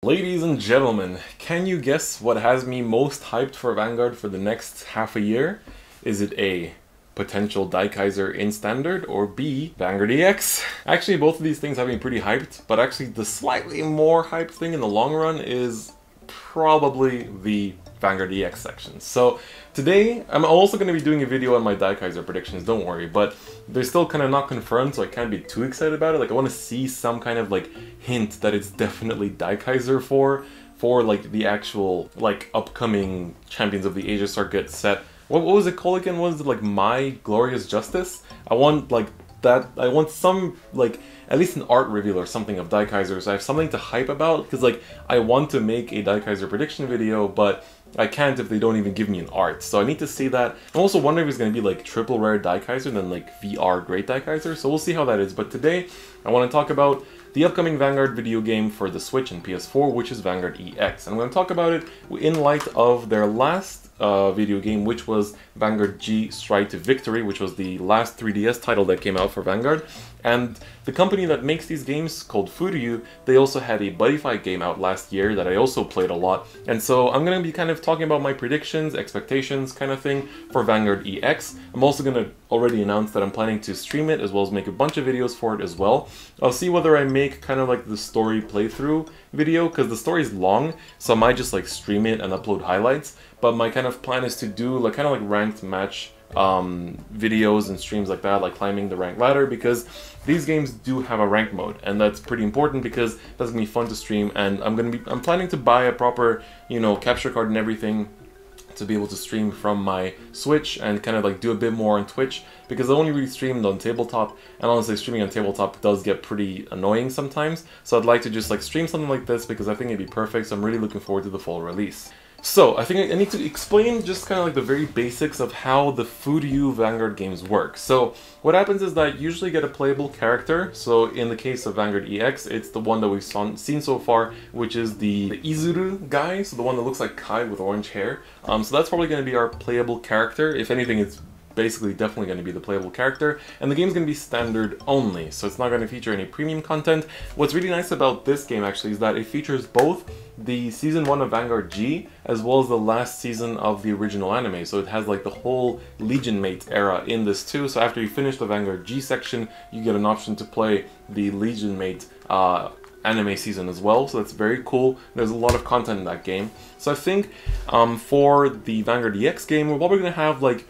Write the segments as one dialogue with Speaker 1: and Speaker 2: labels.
Speaker 1: Ladies and gentlemen, can you guess what has me most hyped for Vanguard for the next half a year? Is it A, potential Daikaiser in Standard, or B, Vanguard EX? Actually, both of these things have me pretty hyped, but actually the slightly more hyped thing in the long run is probably the Vanguard EX section. So today, I'm also going to be doing a video on my Daikaiser predictions, don't worry, but they're still kind of not confirmed, so I can't be too excited about it. Like, I want to see some kind of, like, hint that it's definitely Daikaiser for like, the actual, like, upcoming Champions of the Asia circuit set. What was it called again? Was it, like, My Glorious Justice? I want, like, that, I want some, like, at least an art reveal or something of Daikaiser, so I have something to hype about, because, like, I want to make a Daikaiser prediction video, but I can't if they don't even give me an art, so I need to see that. I'm also wondering if it's going to be, like, triple rare Daikaiser and then, like, VR Great Daikaiser, so we'll see how that is. But today, I want to talk about the upcoming Vanguard video game for the Switch and PS4, which is Vanguard EX. And I'm going to talk about it in light of their last video game, which was Vanguard G Stride to Victory, which was the last 3DS title that came out for Vanguard. And the company that makes these games, called Furyuu, they also had a buddy fight game out last year that I also played a lot. And so I'm going to be kind of talking about my predictions, expectations kind of thing for Vanguard EX. I'm also going to already announce that I'm planning to stream it as well as make a bunch of videos for it as well. I'll see whether I make kind of like the story playthrough video, because the story is long, so I might just like stream it and upload highlights. But my kind of plan is to do like kind of like ranked match videos and streams like that, like climbing the rank ladder, because these games do have a rank mode, and that's pretty important because that's gonna be fun to stream. And I'm planning to buy a proper, you know, capture card and everything to be able to stream from my Switch and kind of like do a bit more on Twitch, because I only really streamed on tabletop, and honestly streaming on tabletop does get pretty annoying sometimes. So I'd like to just like stream something like this because I think it'd be perfect, so I'm really looking forward to the full release. So, I think I need to explain just kind of like the very basics of how the Furyuu Vanguard games work. So, what happens is that you usually get a playable character. So, in the case of Vanguard EX, it's the one that we've seen so far, which is the Izuru guy, so the one that looks like Kai with orange hair. So that's probably going to be our playable character. If anything, it's basically definitely going to be the playable character, and the game's going to be standard only, so it's not going to feature any premium content. What's really nice about this game actually is that it features both the season 1 of Vanguard G as well as the last season of the original anime, so it has like the whole Legion Mate era in this too. So after you finish the Vanguard G section, you get an option to play the Legion Mate anime season as well, so that's very cool. There's a lot of content in that game. So I think for the Vanguard EX game, we're probably going to have like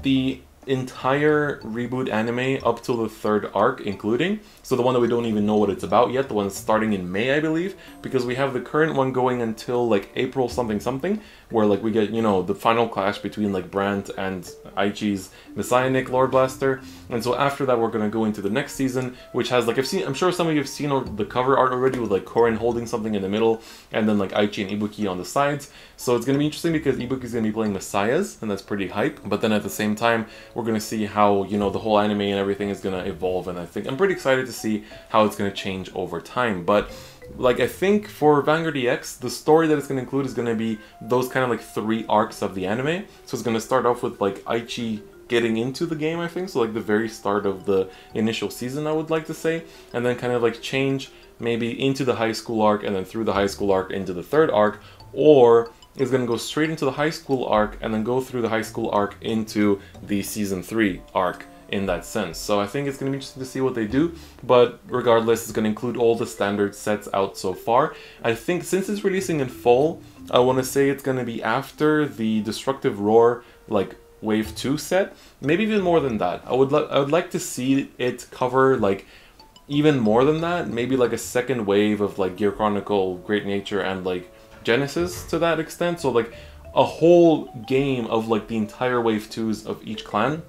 Speaker 1: the entire reboot anime up till the 3rd arc including, so the one that we don't even know what it's about yet, the one that's starting in May I believe, because we have the current one going until like April something, where like we get, you know, the final clash between like Brandt and Aichi's Messianic Lord Blaster. And so after that we're gonna go into the next season, which has like, I'm sure some of you have seen the cover art already, with like Korin holding something in the middle and then like Aichi and Ibuki on the sides. So it's gonna be interesting because Ibuki's gonna be playing Messiahs, and that's pretty hype. But then at the same time we're gonna see how, you know, the whole anime and everything is gonna evolve, and I think I'm pretty excited to see how it's gonna change over time. But like, I think for Vanguard EX, the story that it's going to include is going to be those kind of like 3 arcs of the anime. So it's going to start off with like Aichi getting into the game, I think, so like the very start of the initial season, I would like to say, and then kind of like change maybe into the high school arc, and then through the high school arc into the 3rd arc, or it's going to go straight into the high school arc and then go through the high school arc into the season 3 arc in that sense. So I think it's going to be interesting to see what they do, but regardless, it's going to include all the standard sets out so far. I think since it's releasing in fall, I want to say it's going to be after the Destructive Roar like Wave 2 set, maybe even more than that. I would like to see it cover like even more than that, maybe like a second wave of like Gear Chronicle, Great Nature, and like Genesis to that extent. So like a whole game of like the entire Wave 2s of each clan.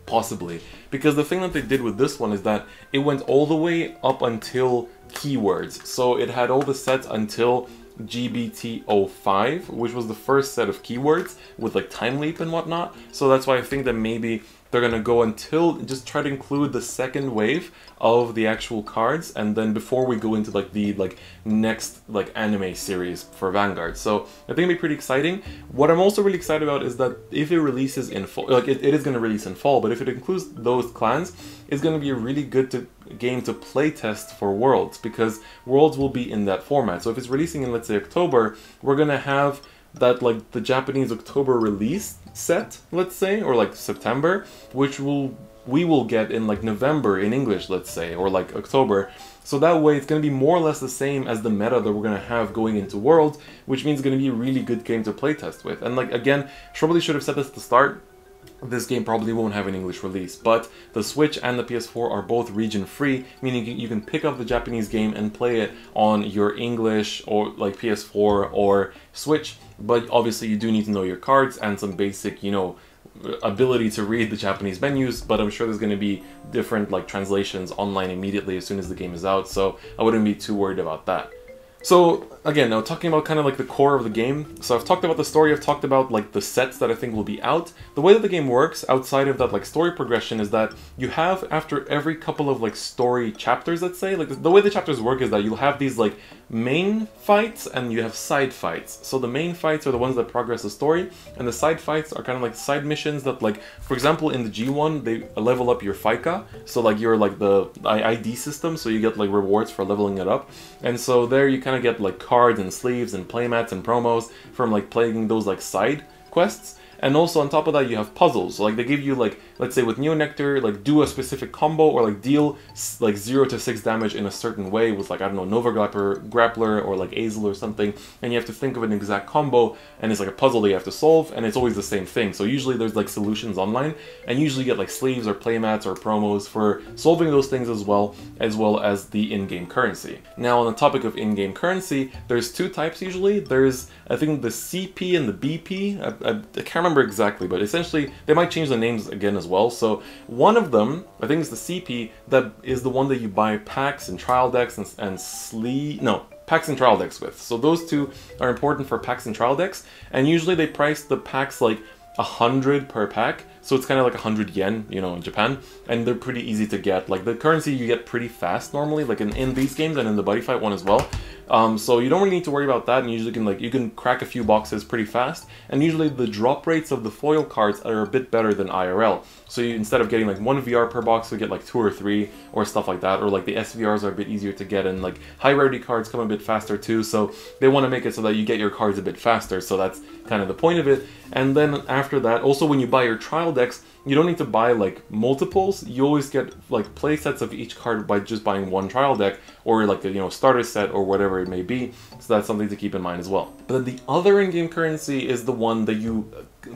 Speaker 1: Possibly, because the thing that they did with this one is that it went all the way up until keywords, so it had all the sets until GBT05, which was the first set of keywords with like time leap and whatnot. So that's why I think that maybe they're gonna go until just try to include the second wave of the actual cards, and then before we go into like the next anime series for Vanguard. So I think it'll be pretty exciting. What I'm also really excited about is that if it releases in fall, like it is going to release in fall, but if it includes those clans, it's going to be a really good game to play test for Worlds, because Worlds will be in that format. So if it's releasing in, let's say, October, we're going to have that like the Japanese October release set, let's say, or like September, which we will get in like November in English, let's say, or like October. So that way it's going to be more or less the same as the meta that we're going to have going into Worlds, which means it's going to be a really good game to playtest with. And like, again, probably should have said this at the start, this game probably won't have an English release, but the Switch and the PS4 are both region free, meaning you can pick up the Japanese game and play it on your English or like PS4 or Switch, but obviously you do need to know your cards and some basic, you know, ability to read the Japanese menus, but I'm sure there's going to be different like translations online immediately as soon as the game is out, so I wouldn't be too worried about that. So again, now talking about kind of like the core of the game. So I've talked about the story, I've talked about like the sets that I think will be out. The way that the game works outside of that like story progression is that you have, after every couple of like story chapters, let's say, like the way the chapters work is that you'll have these like main fights and you have side fights. So the main fights are the ones that progress the story, and the side fights are kind of like side missions that, like, for example, in the G1 they level up your FICA, so like you're like the ID system, so you get like rewards for leveling it up, and so there you kind of get like cards and sleeves and playmats and promos from like playing those like side quests. And also on top of that you have puzzles, so like they give you like, let's say with Neo Nectar, like do a specific combo or like deal like 0 to 6 damage in a certain way with like, I don't know, Nova Grappler or like Azel or something, and you have to think of an exact combo, and it's like a puzzle that you have to solve, and it's always the same thing. So usually there's like solutions online, and usually you get like sleeves or playmats or promos for solving those things as well as the in-game currency. Now on the topic of in-game currency, there's two types usually. There's, I think, the CP and the BP. I can't remember exactly, but essentially they might change the names again as well. So one of them, I think, is the CP, that is the one that you buy packs and trial decks packs and trial decks with. So those two are important for packs and trial decks, and usually they price the packs like 100 per pack, so it's kind of like 100 yen, you know, in Japan, and they're pretty easy to get. Like the currency you get pretty fast normally, like in these games and in the Buddy Fight one as well. So you don't really need to worry about that, and usually you can crack a few boxes pretty fast, and usually the drop rates of the foil cards are a bit better than IRL. So you, instead of getting like 1 VR per box, you get like 2 or 3 or stuff like that, or like the SVRs are a bit easier to get, and like high rarity cards come a bit faster too, so they want to make it so that you get your cards a bit faster, so that's kind of the point of it. And then after that, also when you buy your trial decks, you don't need to buy like multiples. You always get like play sets of each card by just buying one trial deck, or like a, you know, starter set or whatever it may be. So that's something to keep in mind as well. But then the other in-game currency is the one that you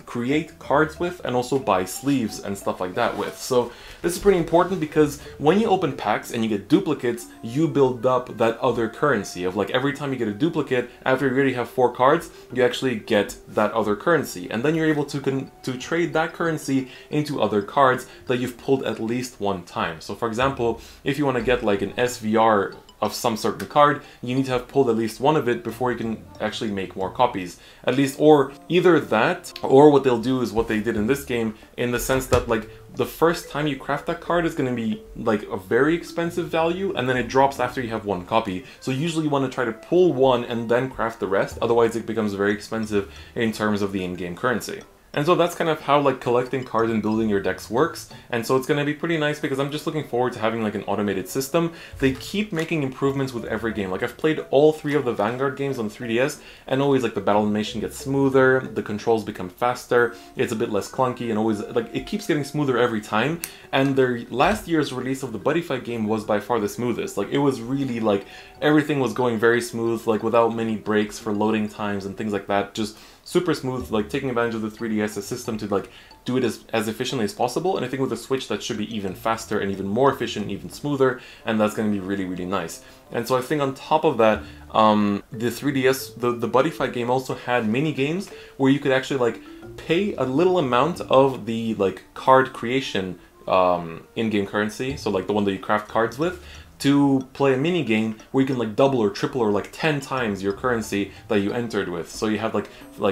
Speaker 1: create cards with and also buy sleeves and stuff like that with. So this is pretty important, because when you open packs and you get duplicates, you build up that other currency of like every time you get a duplicate, after you already have 4 cards, you actually get that other currency, and then you're able to trade that currency into other cards that you've pulled at least one time. So for example, if you want to get like an SVR of some certain card, you need to have pulled at least one of it before you can actually make more copies. At least, or either that, or what they'll do is what they did in this game, in the sense that like the first time you craft that card is going to be like a very expensive value, and then it drops after you have 1 copy. So usually you want to try to pull one and then craft the rest, otherwise it becomes very expensive in terms of the in-game currency. And so that's kind of how like collecting cards and building your decks works. And so it's going to be pretty nice, because I'm just looking forward to having like an automated system. They keep making improvements with every game. Like I've played all 3 of the Vanguard games on 3DS, and always like the battle animation gets smoother, the controls become faster, it's a bit less clunky, and always like it keeps getting smoother every time. And their last year's release of the Buddy Fight game was by far the smoothest. Like it was really like everything was going very smooth, like without many breaks for loading times and things like that. Just super smooth, like taking advantage of the 3DS system to like do it as efficiently as possible. And I think with the Switch that should be even faster and even more efficient, even smoother, and that's going to be really, really nice. And so I think on top of that, the 3DS, the Buddy Fight game also had mini games where you could actually like pay a little amount of the like card creation in-game currency, so like the one that you craft cards with, to play a mini game where you can like double or triple or like 10 times your currency that you entered with. So you have like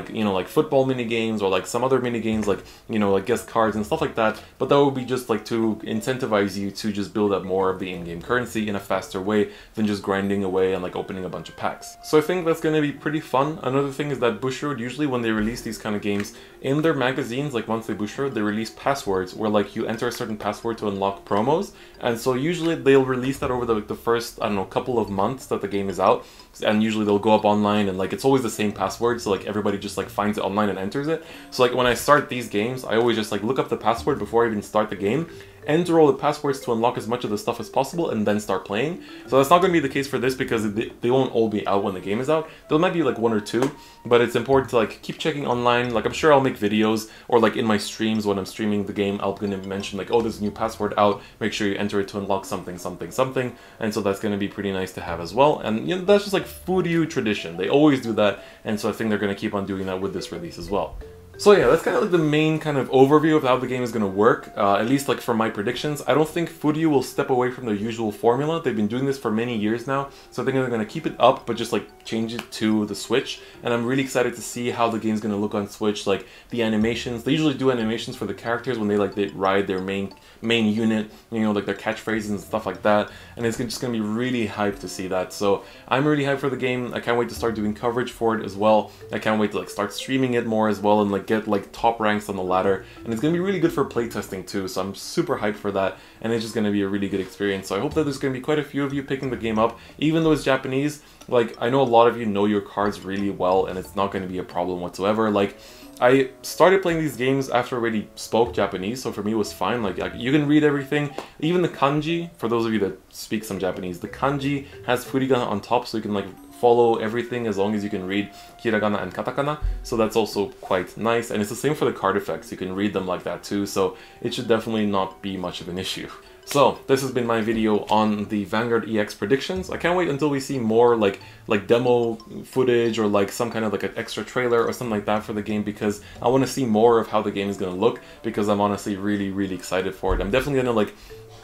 Speaker 1: you know, like football mini games or like some other mini games, like, you know, like guest cards and stuff like that. But that would be just like to incentivize you to just build up more of the in-game currency in a faster way than just grinding away and like opening a bunch of packs. So I think that's going to be pretty fun. Another thing is that Bushiroad, usually when they release these kind of games, in their magazines, like monthly Bushiroad, they release passwords where like you enter a certain password to unlock promos. And so usually they'll release that over the first, I don't know, couple of months that the game is out. And usually they'll go up online and like it's always the same password, so like everybody just like finds it online and enters it. So like when I start these games, I always just like look up the password before I even start the game, enter all the passwords to unlock as much of the stuff as possible, and then start playing. So that's not going to be the case for this because they won't all be out when the game is out. There might be like 1 or 2, but it's important to like keep checking online. Like I'm sure I'll make videos, or like in my streams when I'm streaming the game, I'm going to mention like, oh, there's a new password out, make sure you enter it to unlock something, something, something. And so that's going to be pretty nice to have as well. And you know, that's just like Furyuu tradition. They always do that, and so I think they're going to keep on doing that with this release as well. So yeah, that's kind of like the main kind of overview of how the game is going to work, at least like for my predictions. I don't think Furyuu will step away from their usual formula. They've been doing this for many years now, so I think they're going to keep it up, but just like change it to the Switch. And I'm really excited to see how the game's going to look on Switch, like the animations. They usually do animations for the characters when they ride their main unit, you know, like their catchphrases and stuff like that. And it's just going to be really hyped to see that. So I'm really hyped for the game. I can't wait to start doing coverage for it as well. I can't wait to like start streaming it more as well and like get like top ranks on the ladder. And it's going to be really good for playtesting too. So I'm super hyped for that. And it's just going to be a really good experience. So I hope that there's going to be quite a few of you picking the game up, even though it's Japanese. Like, I know a lot of you know your cards really well, and it's not going to be a problem whatsoever. Like, I started playing these games after I already spoke Japanese, so for me it was fine. Like you can read everything, even the kanji. For those of you that speak some Japanese, the kanji has furigana on top, so you can like follow everything as long as you can read hiragana and katakana. So that's also quite nice, and it's the same for the card effects. You can read them like that too, so it should definitely not be much of an issue. So this has been my video on the Vanguard EX predictions. I can't wait until we see more like demo footage or like some kind of like an extra trailer or something like that for the game, because I want to see more of how the game is going to look, because I'm honestly really excited for it. I'm definitely going to like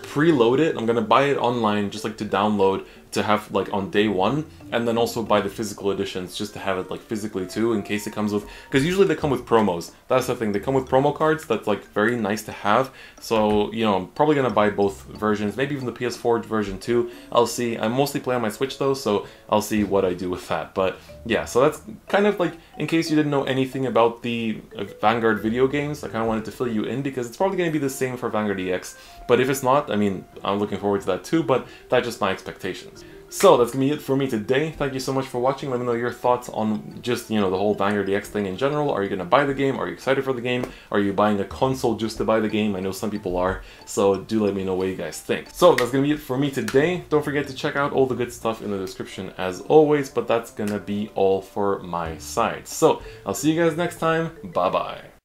Speaker 1: preload it. I'm going to buy it online just like to download to have like on day one, and then also buy the physical editions just to have it like physically too, in case it comes with, because usually they come with promos. That's the thing, they come with promo cards. That's like very nice to have. So you know, I'm probably gonna buy both versions, maybe even the PS4 version too. I'll see. I mostly play on my Switch though, so I'll see what I do with that. But yeah, so that's kind of like, in case you didn't know anything about the Vanguard video games, I kind of wanted to fill you in, because it's probably going to be the same for Vanguard EX. But if it's not, I mean, I'm looking forward to that too, but that's just my expectations. So that's gonna be it for me today. Thank you so much for watching. Let me know your thoughts on just, you know, the whole Vanguard EX thing in general. Are you gonna buy the game? Are you excited for the game? Are you buying a console just to buy the game? I know some people are, so do let me know what you guys think. So that's gonna be it for me today. Don't forget to check out all the good stuff in the description as always, but that's gonna be all for my side. So I'll see you guys next time. Bye bye.